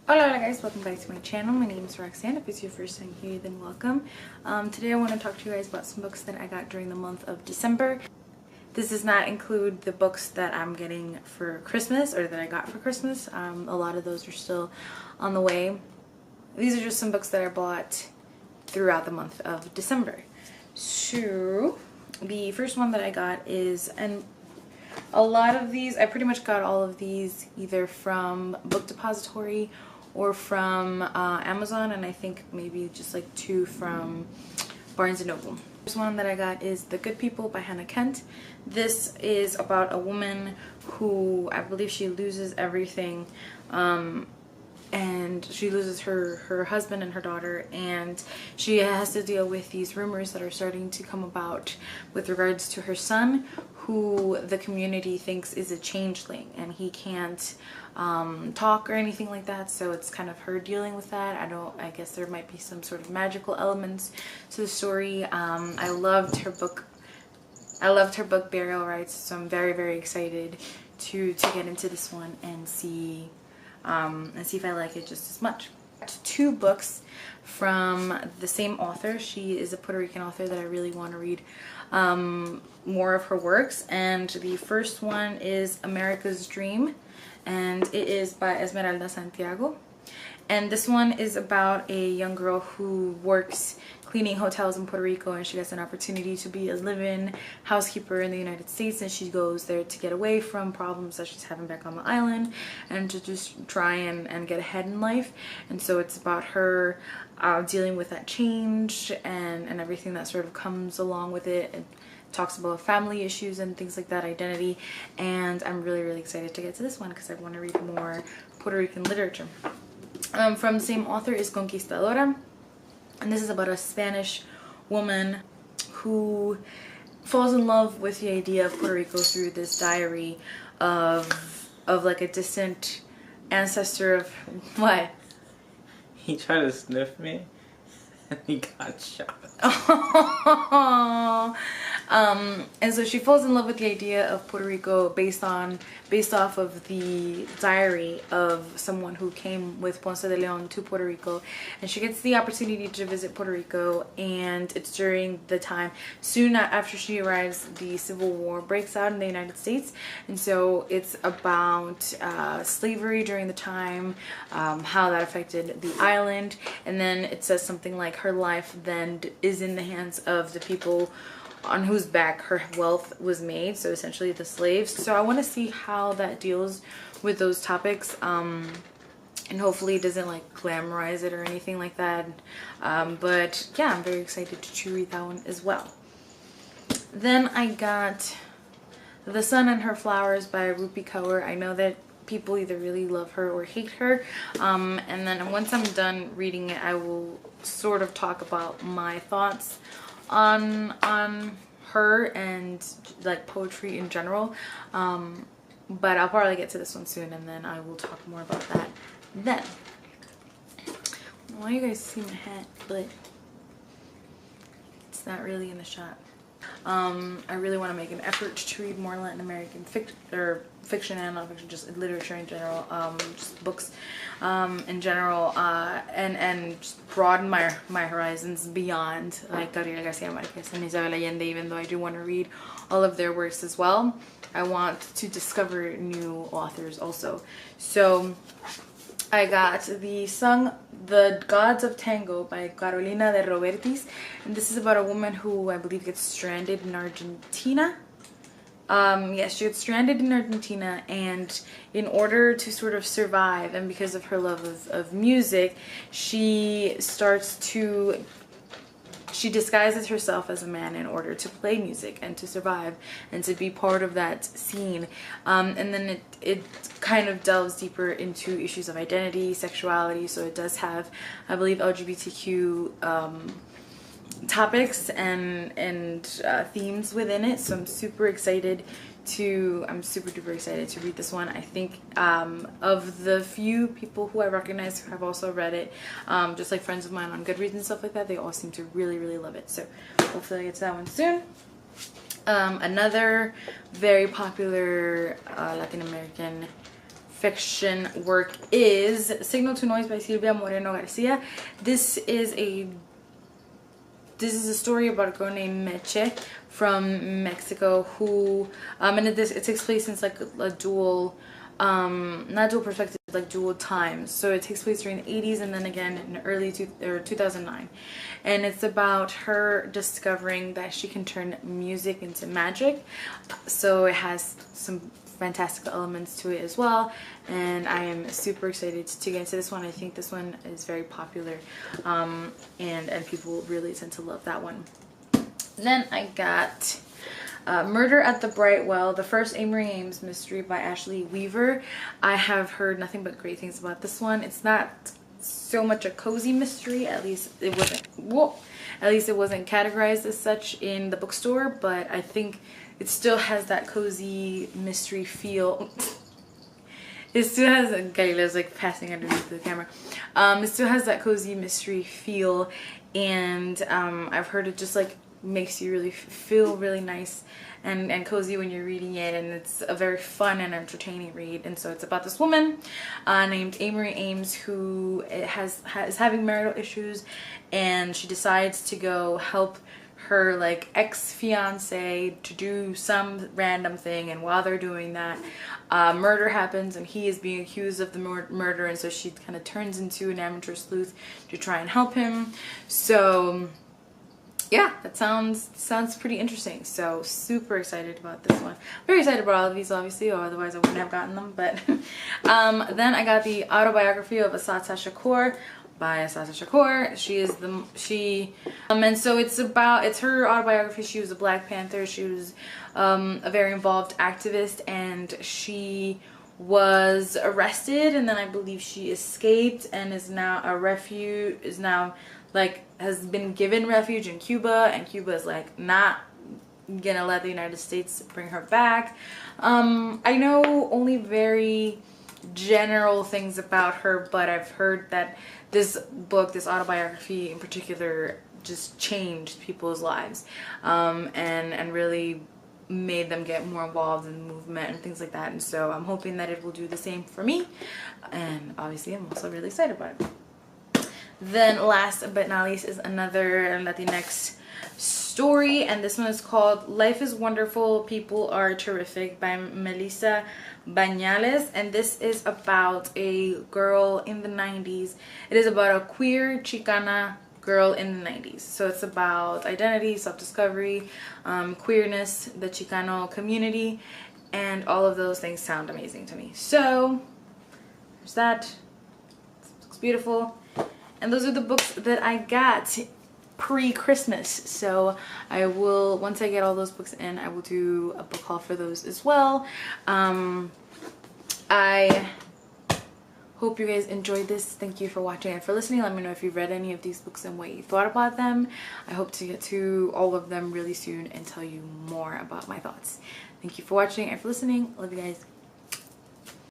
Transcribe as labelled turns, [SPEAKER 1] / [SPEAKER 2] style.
[SPEAKER 1] Hola guys, welcome back to my channel. My name is Roxanne. If it's your first time here, then welcome. Today I want to talk to you guys about some books that I got during the month of December. This does not include the books that I'm getting for Christmas or that I got for Christmas. A lot of those are still on the way. These are just some books that I bought throughout the month of December. So the first one that I got is, and a lot of these, I pretty much got all of these either from Book Depository or from Amazon, and I think maybe just like two from Barnes & Noble. The first one that I got is The Good People by Hannah Kent. This is about a woman who, I believe she loses everything, and she loses her husband and her daughter, and she has to deal with these rumors that are starting to come about with regards to her son, who the community thinks is a changeling, and he can't talk or anything like that. So it's kind of her dealing with that. I guess there might be some sort of magical elements to the story. I loved her book Burial Rites, so I'm very excited to get into this one and see if I like it just as much. Two books from the same author. She is a Puerto Rican author that I really want to read more of her works, and the first one is America's Dream, and it is by Esmeralda Santiago. And this one is about a young girl who works cleaning hotels in Puerto Rico, and she gets an opportunity to be a live-in housekeeper in the United States, and she goes there to get away from problems that she's having back on the island and to just try and get ahead in life. And so it's about her dealing with that change and everything that sort of comes along with it. It talks about family issues and things like that, identity, and I'm really excited to get to this one because I want to read more Puerto Rican literature. From the same author is Conquistadora, and this is about a Spanish woman who falls in love with the idea of Puerto Rico through this diary of like a distant ancestor of what?
[SPEAKER 2] He tried to sniff me and he got shot.
[SPEAKER 1] And so she falls in love with the idea of Puerto Rico based off of the diary of someone who came with Ponce de Leon to Puerto Rico, and she gets the opportunity to visit Puerto Rico, and it's during the time soon after she arrives the Civil War breaks out in the United States. And so it's about slavery during the time, how that affected the island, and then it says something like her life then is in the hands of the people on whose back her wealth was made, so essentially the slaves. So I want to see how that deals with those topics, and hopefully it doesn't like glamorize it or anything like that, but yeah, I'm very excited to read that one as well. Then I got The Sun and Her Flowers by Rupi Kaur. I know that people either really love her or hate her, and then once I'm done reading it, I will sort of talk about my thoughts on her and like poetry in general, but I'll probably get to this one soon, and then I will talk more about that then. Well, you guys see my hat, but it's not really in the shot. I really want to make an effort to read more Latin American fiction and nonfiction, just literature in general, just books in general, and just broaden my horizons beyond like Gabriel Garcia Marquez and Isabel Allende. Even though I do want to read all of their works as well, I want to discover new authors also. So I got the Gods of Tango by Carolina de Robertis, and this is about a woman who I believe gets stranded in Argentina. Yes, she gets stranded in Argentina, and in order to sort of survive, and because of her love of music, she disguises herself as a man in order to play music and to survive and to be part of that scene. And then it kind of delves deeper into issues of identity, sexuality. So it does have, I believe, LGBTQ topics and themes within it. So I'm super duper excited to read this one. I think of the few people who I recognize who have also read it, just like friends of mine on Goodreads and stuff like that, they all seem to really love it. So hopefully I get to that one soon. Another very popular Latin American fiction work is Signal to Noise by Silvia Moreno Garcia. This is a story about a girl named Meche from Mexico who and it takes place in like a dual not dual perspective, like dual times. So it takes place during the 80s and then again in early 2009, and it's about her discovering that she can turn music into magic. So it has some fantastic elements to it as well, and I am super excited to get into this one. I think this one is very popular, and people really tend to love that one. Then I got Murder at the Bright Well, the first Amory Ames mystery by Ashley Weaver. I have heard nothing but great things about this one. It's not so much a cozy mystery, at least it wasn't. Whoa, at least it wasn't categorized as such in the bookstore, but I think it still has that cozy mystery feel. It still has, Galileo's like passing underneath the camera. It still has that cozy mystery feel, and I've heard it just like makes you really feel really nice and cozy when you're reading it, and it's a very fun and entertaining read. And so it's about this woman named Amory Ames who is having marital issues, and she decides to go help her like ex-fiance to do some random thing, and while they're doing that, murder happens and he is being accused of the murder, and so she kind of turns into an amateur sleuth to try and help him. So yeah, that sounds pretty interesting. So super excited about this one. Very excited about all of these, obviously, or otherwise I wouldn't have gotten them. But then I got the autobiography of Assata Shakur by Assata Shakur. And so it's her autobiography. She was a Black Panther. She was a very involved activist, and she was arrested, and then I believe she escaped and is now has been given refuge in Cuba, and Cuba is like not gonna let the United States bring her back. I know only very general things about her, but I've heard that this book, this autobiography in particular, just changed people's lives, and really made them get more involved in the movement and things like that. And so I'm hoping that it will do the same for me, and obviously I'm also really excited about it. Then last but not least is another Latinx story, and this one is called Life is Wonderful, People Are Terrific by Melissa Bañales, and this is about a girl in the 90s. It is about a queer Chicana girl in the 90s. So it's about identity, self-discovery, queerness, the Chicano community, and all of those things sound amazing to me. So there's that. It looks beautiful. And those are the books that I got pre-Christmas. So I will, once I get all those books in, I will do a book haul for those as well. I hope you guys enjoyed this. Thank you for watching and for listening. Let me know if you've read any of these books and what you thought about them. I hope to get to all of them really soon and tell you more about my thoughts. Thank you for watching and for listening. Love you guys.